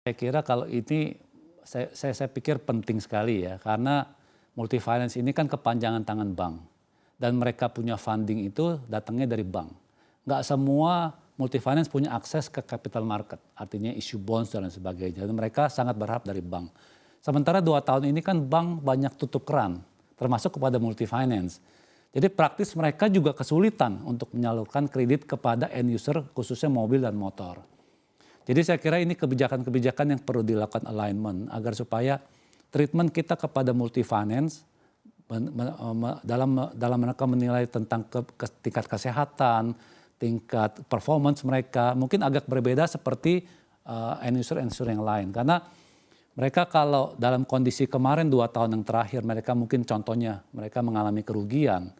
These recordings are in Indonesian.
Saya kira kalau ini saya pikir penting sekali ya, karena multi finance ini kan kepanjangan tangan bank dan mereka punya funding itu datangnya dari bank. Nggak semua multi finance punya akses ke capital market, artinya issue bonds dan lain sebagainya. Dan mereka sangat berharap dari bank. Sementara 2 tahun ini kan bank banyak tutup keran, termasuk kepada multi finance. Jadi praktis mereka juga kesulitan untuk menyalurkan kredit kepada end user khususnya mobil dan motor. Jadi saya kira ini kebijakan-kebijakan yang perlu dilakukan alignment agar supaya treatment kita kepada multi finance dalam mereka menilai tentang tingkat kesehatan, tingkat performance mereka mungkin agak berbeda seperti end user yang lain. Karena mereka kalau dalam kondisi kemarin 2 tahun yang terakhir mereka mungkin contohnya mereka mengalami kerugian,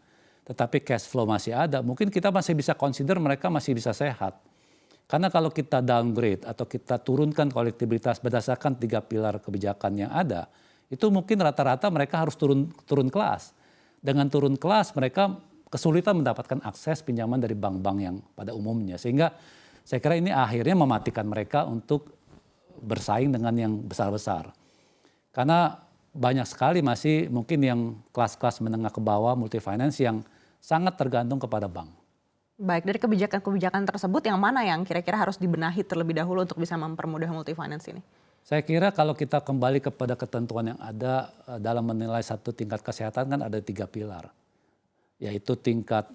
tetapi cash flow masih ada, mungkin kita masih bisa consider mereka masih bisa sehat. Karena kalau kita downgrade atau kita turunkan kolektibilitas berdasarkan 3 pilar kebijakan yang ada, itu mungkin rata-rata mereka harus turun kelas. Dengan turun kelas mereka kesulitan mendapatkan akses pinjaman dari bank-bank yang pada umumnya. Sehingga saya kira ini akhirnya mematikan mereka untuk bersaing dengan yang besar-besar. Karena banyak sekali masih mungkin yang kelas-kelas menengah ke bawah multi finance yang sangat tergantung kepada bank. Baik, dari kebijakan-kebijakan tersebut yang mana yang kira-kira harus dibenahi terlebih dahulu untuk bisa mempermudah multi finance ini? Saya kira kalau kita kembali kepada ketentuan yang ada dalam menilai satu tingkat kesehatan kan ada 3 pilar. Yaitu tingkat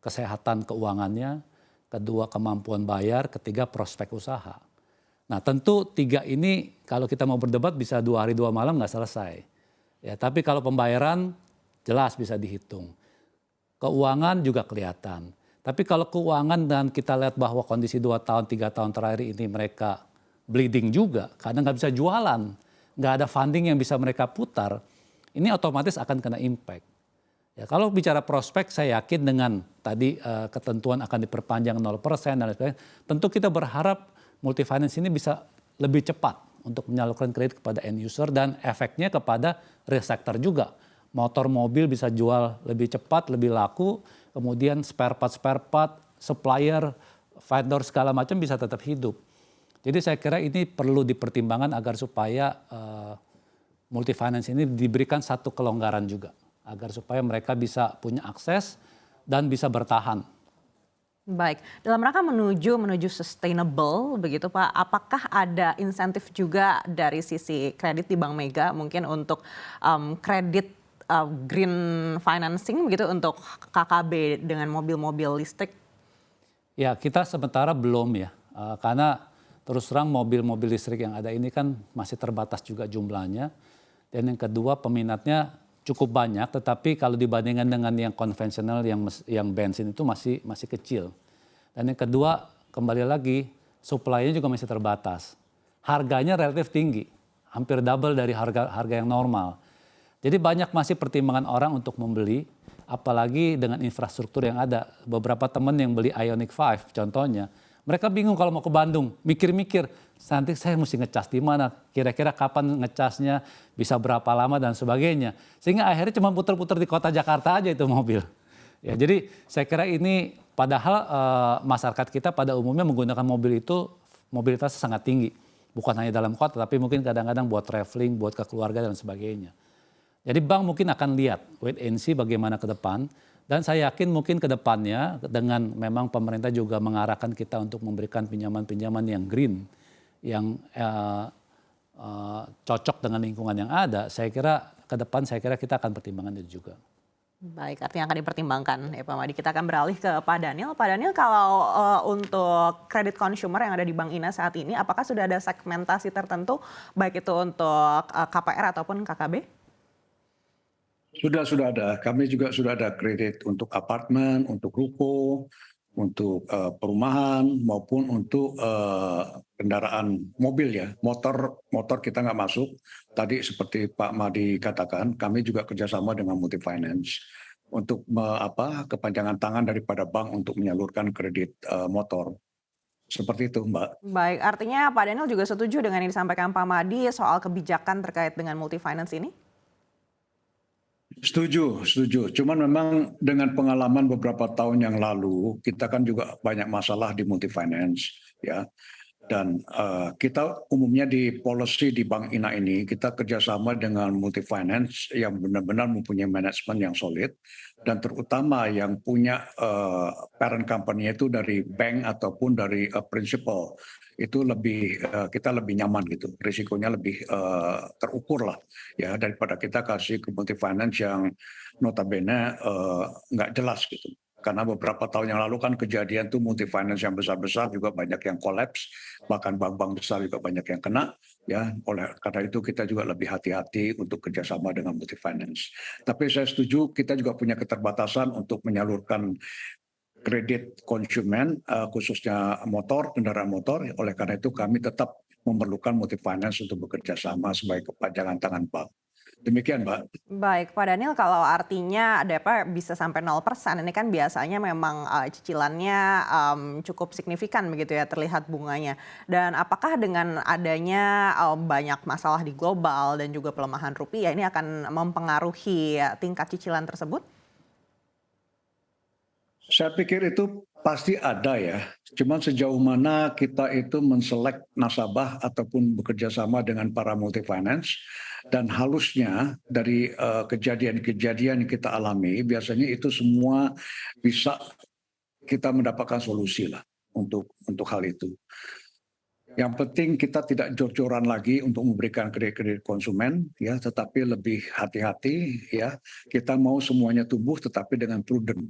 kesehatan keuangannya, kedua kemampuan bayar, ketiga prospek usaha. Nah tentu 3 ini kalau kita mau berdebat bisa 2 hari 2 malam nggak selesai. Ya, tapi kalau pembayaran jelas bisa dihitung. Keuangan juga kelihatan. Tapi kalau keuangan dan kita lihat bahwa kondisi 2 tahun, 3 tahun terakhir ini mereka bleeding juga. Karena nggak bisa jualan. Nggak ada funding yang bisa mereka putar. Ini otomatis akan kena impact. Ya, kalau bicara prospek saya yakin dengan tadi ketentuan akan diperpanjang 0% dan lain sebagainya. Tentu kita berharap multi finance ini bisa lebih cepat untuk menyalurkan kredit kepada end user dan efeknya kepada real sector juga. Motor mobil bisa jual lebih cepat, lebih laku, kemudian spare part, supplier, vendor segala macam bisa tetap hidup. Jadi saya kira ini perlu dipertimbangkan agar supaya multi finance ini diberikan satu kelonggaran juga. Agar supaya mereka bisa punya akses dan bisa bertahan. Baik, dalam rangka menuju sustainable begitu Pak, apakah ada insentif juga dari sisi kredit di Bank Mega mungkin untuk kredit green financing begitu untuk KKB dengan mobil-mobil listrik? Ya kita sementara belum ya, karena terus terang mobil-mobil listrik yang ada ini kan masih terbatas juga jumlahnya. Dan yang kedua peminatnya cukup banyak, tetapi kalau dibandingkan dengan yang konvensional yang bensin itu masih kecil. Dan yang kedua kembali lagi supply-nya juga masih terbatas. Harganya relatif tinggi, hampir double dari harga yang normal. Jadi banyak masih pertimbangan orang untuk membeli, apalagi dengan infrastruktur yang ada. Beberapa teman yang beli Ioniq 5 contohnya, mereka bingung kalau mau ke Bandung, mikir-mikir, nanti saya mesti ngecas di mana, kira-kira kapan ngecasnya, bisa berapa lama dan sebagainya. Sehingga akhirnya cuma putar-putar di kota Jakarta aja itu mobil. Ya, jadi saya kira ini padahal masyarakat kita pada umumnya menggunakan mobil itu mobilitasnya sangat tinggi. Bukan hanya dalam kota, tapi mungkin kadang-kadang buat traveling, buat ke keluarga dan sebagainya. Jadi bank mungkin akan lihat wait and see bagaimana ke depan. Dan saya yakin mungkin ke depannya dengan memang pemerintah juga mengarahkan kita untuk memberikan pinjaman-pinjaman yang green, yang cocok dengan lingkungan yang ada. Saya kira ke depan kita akan pertimbangkan itu juga. Baik, artinya akan dipertimbangkan ya Pak Madi. Kita akan beralih ke Pak Daniel. Pak Daniel, kalau untuk kredit consumer yang ada di Bank Ina saat ini, apakah sudah ada segmentasi tertentu, baik itu untuk KPR ataupun KKB? Sudah ada. Kami juga sudah ada kredit untuk apartemen, untuk ruko, untuk perumahan maupun untuk kendaraan mobil ya. Motor kita nggak masuk. Tadi seperti Pak Madi katakan, kami juga kerjasama dengan multi finance untuk kepanjangan tangan daripada bank untuk menyalurkan kredit motor. Seperti itu, Mbak. Baik, artinya Pak Daniel juga setuju dengan yang disampaikan Pak Madi soal kebijakan terkait dengan multi finance ini? Setuju. Cuman memang dengan pengalaman beberapa tahun yang lalu, kita kan juga banyak masalah di multi finance, ya. Dan kita umumnya di policy di Bank INA ini kita kerjasama dengan multi finance yang benar-benar mempunyai manajemen yang solid dan terutama yang punya parent company itu dari bank ataupun dari principal itu lebih kita lebih nyaman gitu, risikonya lebih terukur lah ya daripada kita kasih ke multi finance yang notabene nggak jelas gitu. Karena beberapa tahun yang lalu kan kejadian tuh multi finance yang besar-besar juga banyak yang collapse, bahkan bank-bank besar juga banyak yang kena, ya. Oleh karena itu kita juga lebih hati-hati untuk kerjasama dengan multi finance. Tapi saya setuju kita juga punya keterbatasan untuk menyalurkan kredit konsumen, khususnya motor, kendaraan motor. Oleh karena itu kami tetap memerlukan multi finance untuk bekerja sama sebagai kepanjangan tangan bank. Demikian, Mbak. Baik, Pak Daniel, kalau artinya DP bisa sampai 0%, ini kan biasanya memang cicilannya cukup signifikan begitu ya, terlihat bunganya. Dan apakah dengan adanya banyak masalah di global dan juga pelemahan rupiah ini akan mempengaruhi tingkat cicilan tersebut? Saya pikir itu pasti ada ya. Cuman sejauh mana kita itu menselek nasabah ataupun bekerja sama dengan para multi finance dan halusnya dari kejadian-kejadian yang kita alami biasanya itu semua bisa kita mendapatkan solusi lah untuk hal itu. Yang penting kita tidak jor-joran lagi untuk memberikan kredit-kredit konsumen ya, tetapi lebih hati-hati ya. Kita mau semuanya tumbuh tetapi dengan prudent.